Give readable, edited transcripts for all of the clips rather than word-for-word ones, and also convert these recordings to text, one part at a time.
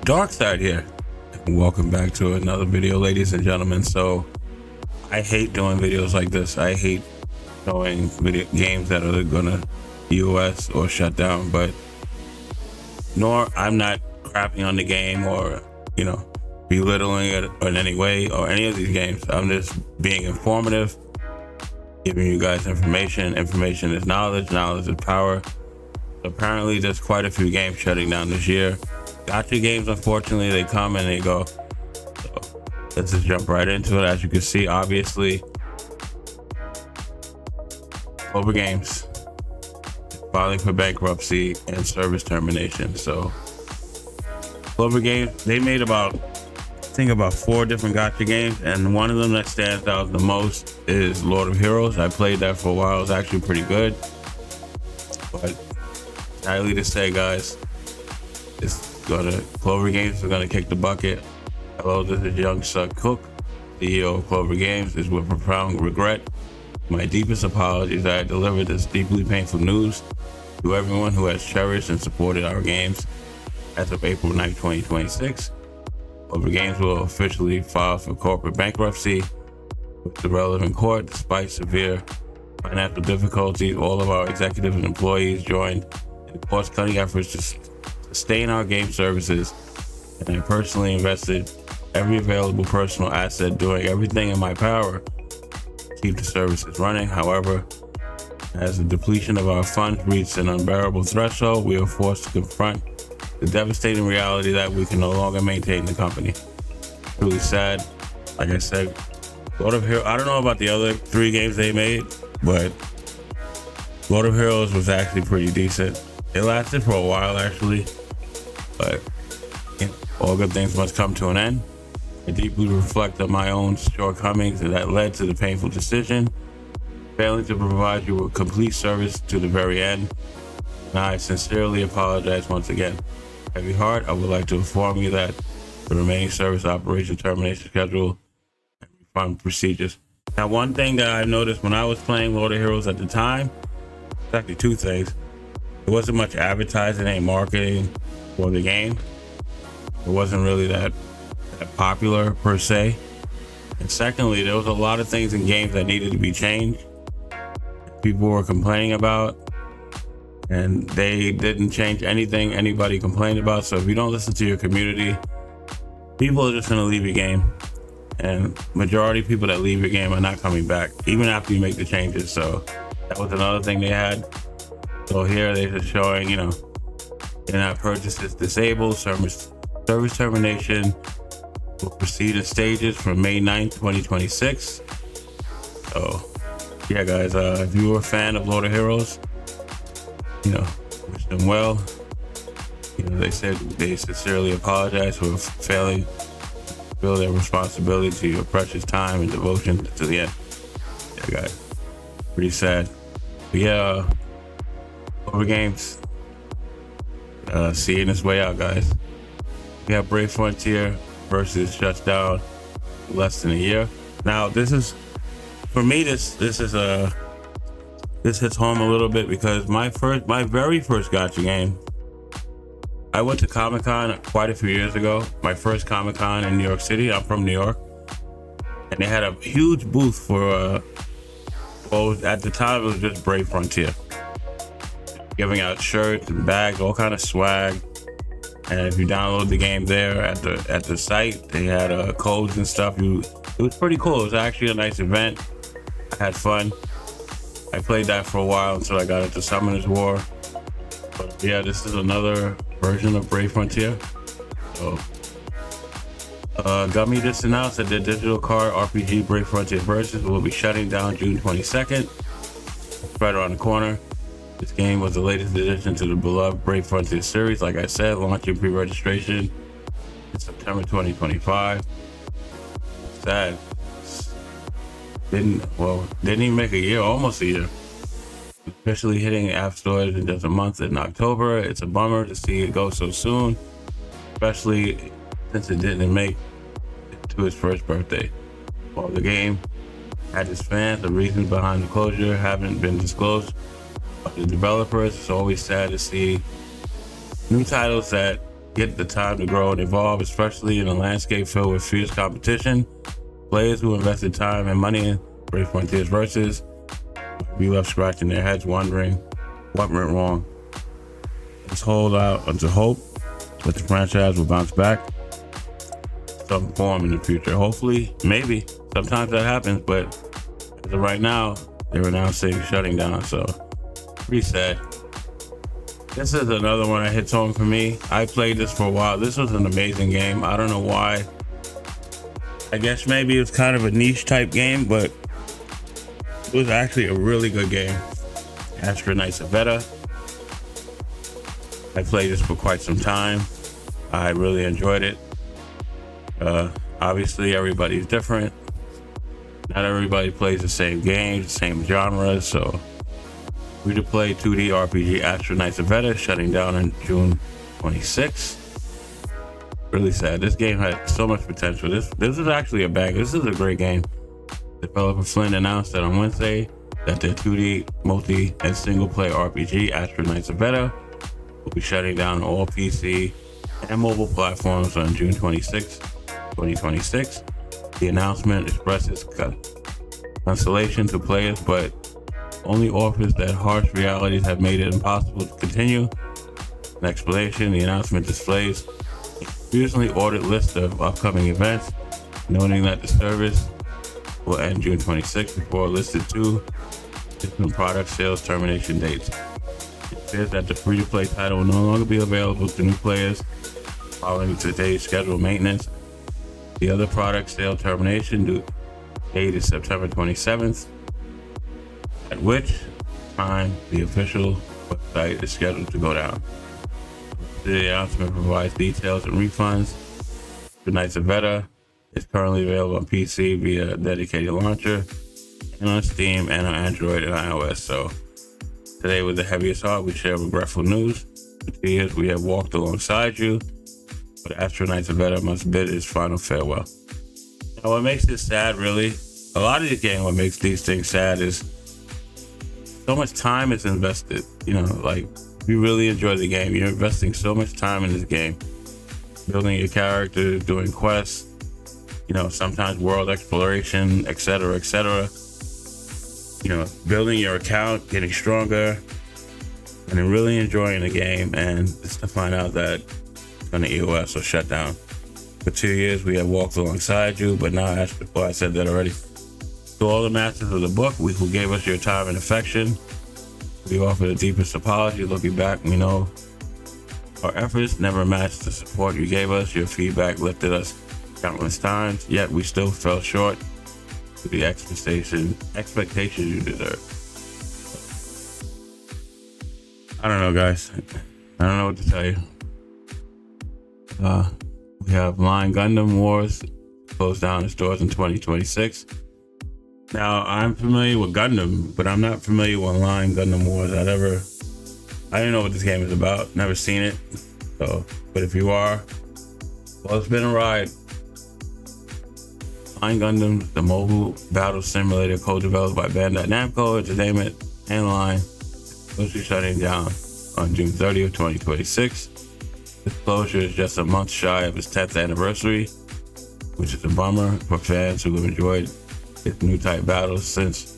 Dark Side here. Welcome back to another video, ladies and gentlemen. So I hate doing videos like this. I hate showing video games that are gonna US or shut down, but I'm not crapping on the game or belittling it in any way or any of these games. I'm just being informative, giving you guys information. Information is knowledge, knowledge is power. Apparently there's quite a few games shutting down this year. Gacha games, unfortunately, they come and they go. So let's just jump right into it. As you can see, obviously, CloverGames filing for bankruptcy and service termination. So CloverGames, they made about 4 different gacha games, and one of them that stands out the most is Lord of Heroes. I played that for a while. It was actually pretty good, but highly to say, guys, CloverGames is gonna kick the bucket. Hello, this is Young Suck Cook, CEO of CloverGames. It's with profound regret, my deepest apologies, that I delivered this deeply painful news to everyone who has cherished and supported our games. As of April 9, 2026, CloverGames will officially file for corporate bankruptcy with the relevant court. Despite severe financial difficulties, all of our executives and employees joined in cost-cutting efforts to sustain our game services, and I personally invested every available personal asset, doing everything in my power to keep the services running. However, as the depletion of our funds reached an unbearable threshold, we are forced to confront the devastating reality that we can no longer maintain the company. Truly sad. Like I said, Lord of Heroes, I don't know about the other 3 games they made, but Lord of Heroes was actually pretty decent. It lasted for a while, actually, but all good things must come to an end. I deeply reflect on my own shortcomings that led to the painful decision, failing to provide you with complete service to the very end. And I sincerely apologize once again. Heavy heart, I would like to inform you that the remaining service operation termination schedule and refund procedures. Now, one thing that I noticed when I was playing Lord of Heroes at the time, it's actually 2 things. There wasn't much advertising and marketing for the game. It wasn't really that popular per se. And secondly, there was a lot of things in games that needed to be changed. People were complaining about, and they didn't change anything anybody complained about. So if you don't listen to your community, people are just gonna leave your game. And majority of people that leave your game are not coming back, even after you make the changes. So that was another thing they had. So here they're just showing, in-app purchases disabled, service termination will proceed in stages from May 9th, 2026. So yeah, guys, if you were a fan of Lord of Heroes, wish them well. They said they sincerely apologize for failing to fulfill their responsibility to your precious time and devotion to the end. Yeah, guys, pretty sad. But yeah, CloverGames, seeing its way out, guys. We have Brave Frontier versus shuts down less than a year. Now, this is, for me, this hits home a little bit because my very first gacha game, I went to Comic-Con quite a few years ago. My first Comic-Con in New York City. I'm from New York, and they had a huge booth for at the time it was just Brave Frontier, giving out shirts and bags, all kind of swag. And if you download the game there at the site, they had codes and stuff. It was pretty cool. It was actually a nice event. I had fun. I played that for a while until I got into Summoner's War. But yeah, this is another version of Brave Frontier. So Gummy just announced that their digital card RPG Brave Frontier versions will be shutting down June 22nd. It's right around the corner. This game was the latest addition to the beloved Brave Frontier series. Like I said, launching pre-registration in September 2025. Sad. Didn't even make a year, almost a year. Officially hitting app stores in just a month in October. It's a bummer to see it go so soon, especially since it didn't make it to its first birthday. While the game had its fans, the reasons behind the closure haven't been disclosed by the developers. It's always sad to see new titles that get the time to grow and evolve, especially in a landscape filled with fierce competition. Players who invested time and money in Brave Frontiers Versus be left scratching their heads wondering what went wrong. Let's hold out unto hope that the franchise will bounce back some form in the future. Hopefully, maybe. Sometimes that happens, but as of right now, they're announcing shutting down, so pretty sad. This is another one that hits home for me. I played this for a while. This was an amazing game. I don't know why. I guess maybe it was kind of a niche type game, but it was actually a really good game. Astro Knights of Veta. I played this for quite some time. I really enjoyed it. Obviously, everybody's different. Not everybody plays the same games, the same genres, so free-to-play 2D RPG Astro Knights of Veta shutting down on June 26th. Really sad. This game had so much potential. This is actually a banger. This is a great game. Developer Flynn announced that on Wednesday that their 2D multi and single-player RPG Astro Knights of Veta will be shutting down all PC and mobile platforms on June 26, 2026. The announcement expresses consolation to players, but only offers that harsh realities have made it impossible to continue. An explanation, the announcement displays a previously ordered list of upcoming events, noting that the service will end June 26 before listed two different product sales termination dates. It appears that the free-to-play title will no longer be available to new players following today's scheduled maintenance. The other product sale termination date is September 27th, at which time the official website is scheduled to go down. The announcement provides details and refunds. The Knights of Veta is currently available on PC via a dedicated launcher and on Steam and on Android and iOS. So today, with the heaviest heart, we share regretful news. For 2 years we have walked alongside you, but Astro Knights of Veta must bid its final farewell. Now, what makes this sad, really, a lot of these games, what makes these things sad is so much time is invested. You know, like, you really enjoy the game. You're investing so much time in this game, building your character, doing quests, you know, sometimes world exploration, etc., etc. You know, building your account, getting stronger, and then really enjoying the game. And just to find out that it's going to EOS or shut down. For 2 years, we have walked alongside you, but now, well, I said that already. To all the masters of the book, who gave us your time and affection, we offer the deepest apology. Looking back, we know our efforts never matched the support you gave us. Your feedback lifted us countless times, yet we still fell short to the expectations you deserve. I don't know, guys. I don't know what to tell you. We have Line Gundam Wars closed down in stores in 2026. Now, I'm familiar with Gundam, but I'm not familiar with Line Gundam Wars. I didn't know what this game is about. Never seen it. So, but if you are, well, it's been a ride. Line Gundam, the mobile battle simulator co-developed by Bandai Namco Entertainment and Line, will be shutting down on June 30th, 2026. This closure is just a month shy of its 10th anniversary, which is a bummer for fans who have enjoyed its new type battles since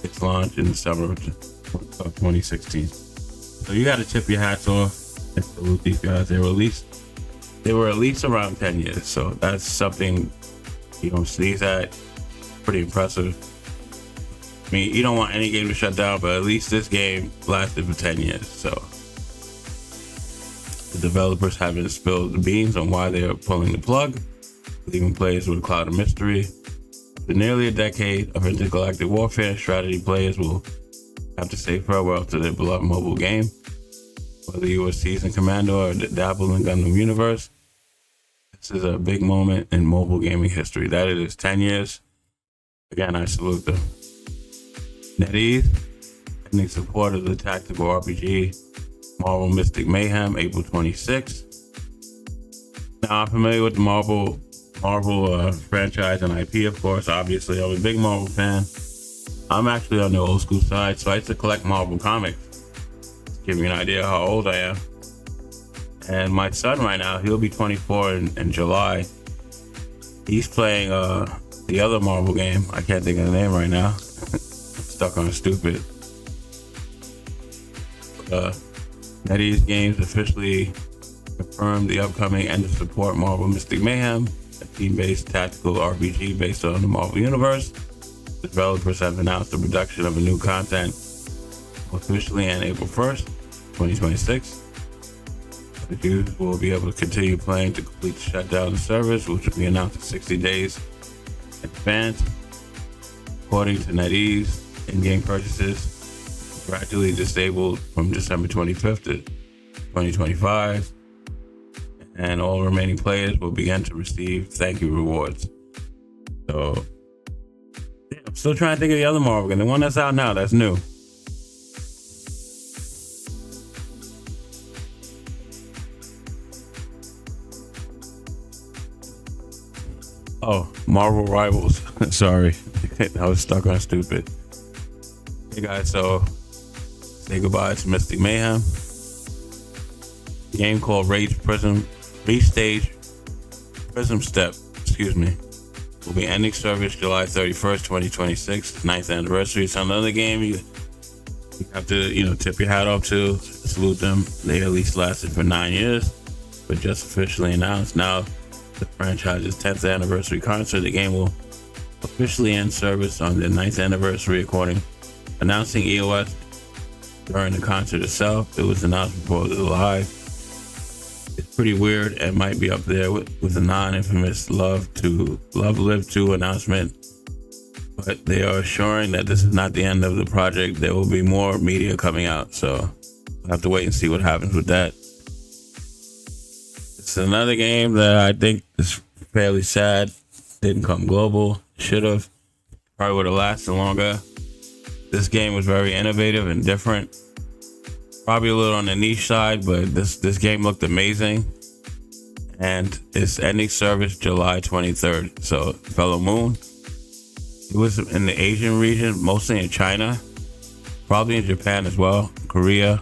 its launch in the summer of 2016. So you got to tip your hats off and salute these guys. They were at least around 10 years, so that's something you don't sneeze at. Pretty impressive. I mean, you don't want any game to shut down, but at least this game lasted for 10 years. So the developers haven't spilled the beans on why they are pulling the plug, leaving players with a cloud of mystery. For nearly a decade of intergalactic warfare and strategy, players will have to say farewell to their beloved mobile game. Whether you were a seasoned commander or dabble in Gundam universe, this is a big moment in mobile gaming history. That it is 10 years. Again, I salute them. NetEase, ending support of the tactical RPG Marvel Mystic Mayhem, April 26th. Now, I'm familiar with the Marvel franchise and IP, of course. Obviously, I'm a big Marvel fan. I'm actually on the old school side, so I used to collect Marvel comics. Give you an idea how old I am. And my son right now, he'll be 24 in July. He's playing the other Marvel game. I can't think of the name right now. Stuck on stupid. NetEase Games officially confirmed the upcoming end of support Marvel Mystic Mayhem, a team-based tactical RPG based on the Marvel Universe. The developers have announced the production of a new content officially on April 1st, 2026. The users will be able to continue playing to complete the shutdown of the service, which will be announced in 60 days in advance. According to NetEase, in-game purchases gradually disabled from December 25th to 2025, and all remaining players will begin to receive thank you rewards. So, yeah, I'm still trying to think of the other Marvel game, the one that's out now, that's new. Oh, Marvel Rivals. Sorry, I was stuck on stupid. Hey guys, so say goodbye to Mystic Mayhem. A game called Restage Prism Step, will be ending service July 31st, 2026, 9th anniversary. It's another game you have to, tip your hat off to, salute them. They at least lasted for 9 years, but just officially announced now the franchise's 10th anniversary concert. The game will officially end service on the 9th anniversary, announcing EOS during the concert itself. It was announced before it was live. It's pretty weird and might be up there with the non-infamous Love Live 2 announcement, but they are assuring that this is not the end of the project. There will be more media coming out, so we'll have to wait and see what happens with that. It's another game that I think is fairly sad. Didn't come global. Should have. Probably would have lasted longer. This game was very innovative and different. Probably a little on the niche side, but this game looked amazing. And it's ending service July 23rd. So, fellow Moon. It was in the Asian region, mostly in China. Probably in Japan as well, Korea.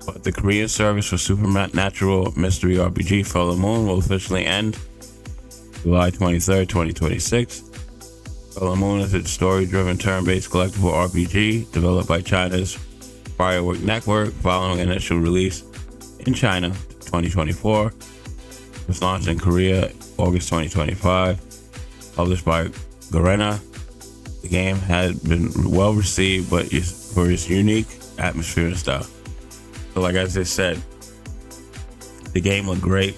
But the Korean service for supernatural mystery RPG Fellow Moon will officially end July 23rd, 2026. Fellow Moon is a story-driven turn-based collectible RPG developed by China's Firework Network following initial release in China 2024. It was launched in Korea August 2025. Published by Garena. The game had been well received, but for its unique atmosphere and style. So like I just said, the game looked great.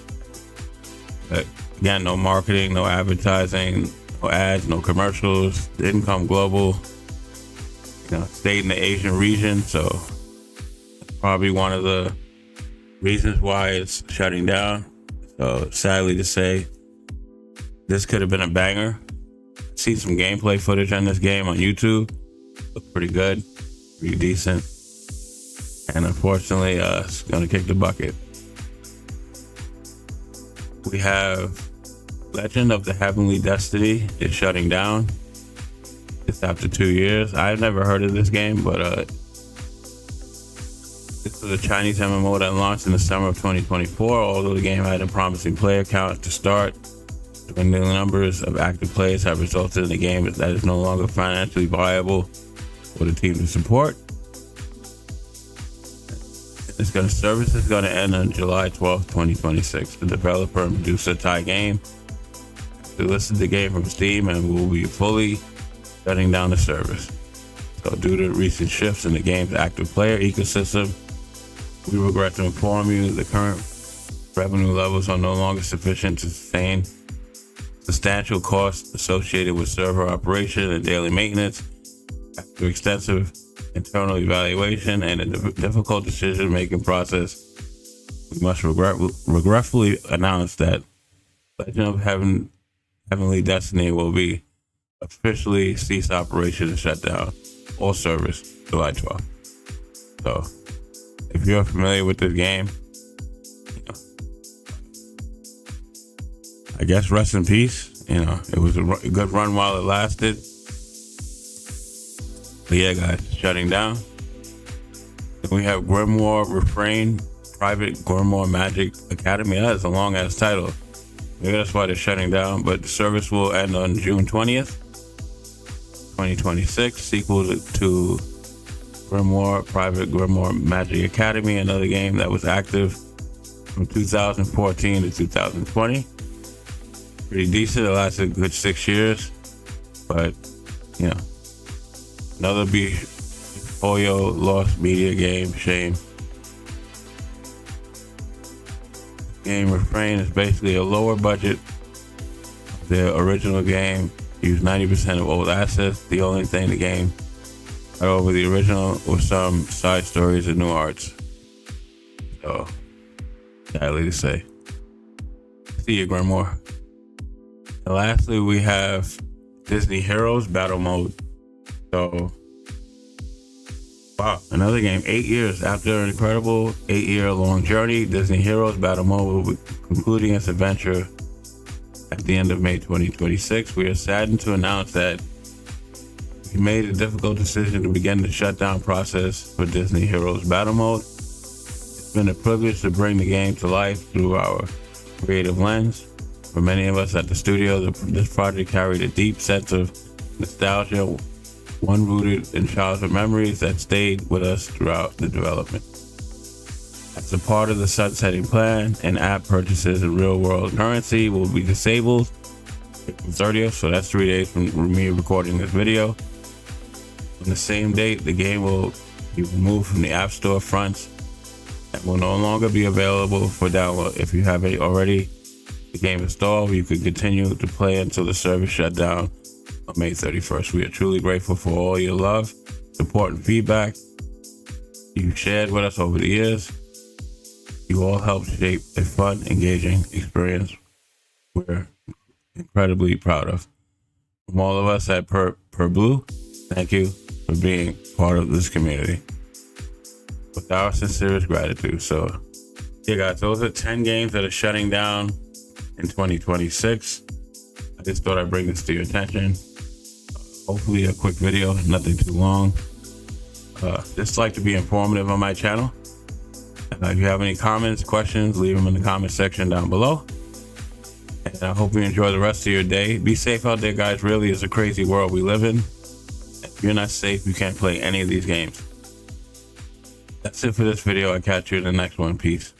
But again, no marketing, no advertising, no ads, no commercials. Didn't come global. Stayed in the Asian region, so probably one of the reasons why it's shutting down. So sadly to say, this could have been a banger. See some gameplay footage on this game on YouTube. Looked pretty good, pretty decent. And unfortunately, it's gonna kick the bucket. We have Legend of the Heavenly Destiny is shutting down. It's after 2 years. I've never heard of this game, but this was a Chinese MMO that launched in the summer of 2024. Although the game had a promising player count to start, the numbers of active players have resulted in a game that is no longer financially viable for the team to support. Service is going to end on July 12th, 2026. The developer and producer Tai Game listed the game from Steam and will be fully shutting down the service. So due to recent shifts in the game's active player ecosystem, we regret to inform you the current revenue levels are no longer sufficient to sustain substantial costs associated with server operation and daily maintenance. After extensive internal evaluation and a difficult decision-making process, we must regretfully announce that Legend of Heavenly Destiny will be officially cease operation and shut down all service July 12th. So, if you're familiar with this game, I guess rest in peace. It was a good run while it lasted. But yeah, guys, shutting down. Then we have Grimoire Refrain Private Grimoire Magic Academy. That is a long ass title. Maybe that's why they're shutting down, but the service will end on June 20th, 2026. Sequel to Grimoire, Private Grimoire Magic Academy, another game that was active from 2014 to 2020. Pretty decent. It lasted a good 6 years, but you know, another Oyo lost media game. Shame. Game refrain is basically a lower budget. The original game used 90% of old assets. The only thing the game had over the original was some side stories and new arts. So, sadly to say. See you, Grimoire. And lastly, we have Disney Heroes Battle Mode. So, wow, another game. 8 years after an incredible 8-year-long journey, Disney Heroes Battle Mode will be concluding its adventure at the end of May 2026. We are saddened to announce that we made a difficult decision to begin the shutdown process for Disney Heroes Battle Mode. It's been a privilege to bring the game to life through our creative lens. For many of us at the studio, this project carried a deep sense of nostalgia, one rooted in childhood memories that stayed with us throughout the development. As a part of the sunsetting plan, in-app purchases and real-world currency will be disabled April 30th, so that's 3 days from me recording this video. On the same date, the game will be removed from the App Store fronts and will no longer be available for download. If you have already the game installed, you can continue to play until the service shut down on May 31st. We are truly grateful for all your love, support, and feedback you shared with us over the years. You all helped shape a fun, engaging experience we're incredibly proud of. From all of us at Per Blue, thank you for being part of this community. With our sincerest gratitude. So, yeah, guys, those are 10 games that are shutting down in 2026. I just thought I'd bring this to your attention. Hopefully a quick video, nothing too long. Just like to be informative on my channel. If you have any comments, questions, leave them in the comment section down below. And I hope you enjoy the rest of your day. Be safe out there, guys. Really, it's a crazy world we live in. If you're not safe, you can't play any of these games. That's it for this video. I'll catch you in the next one. Peace.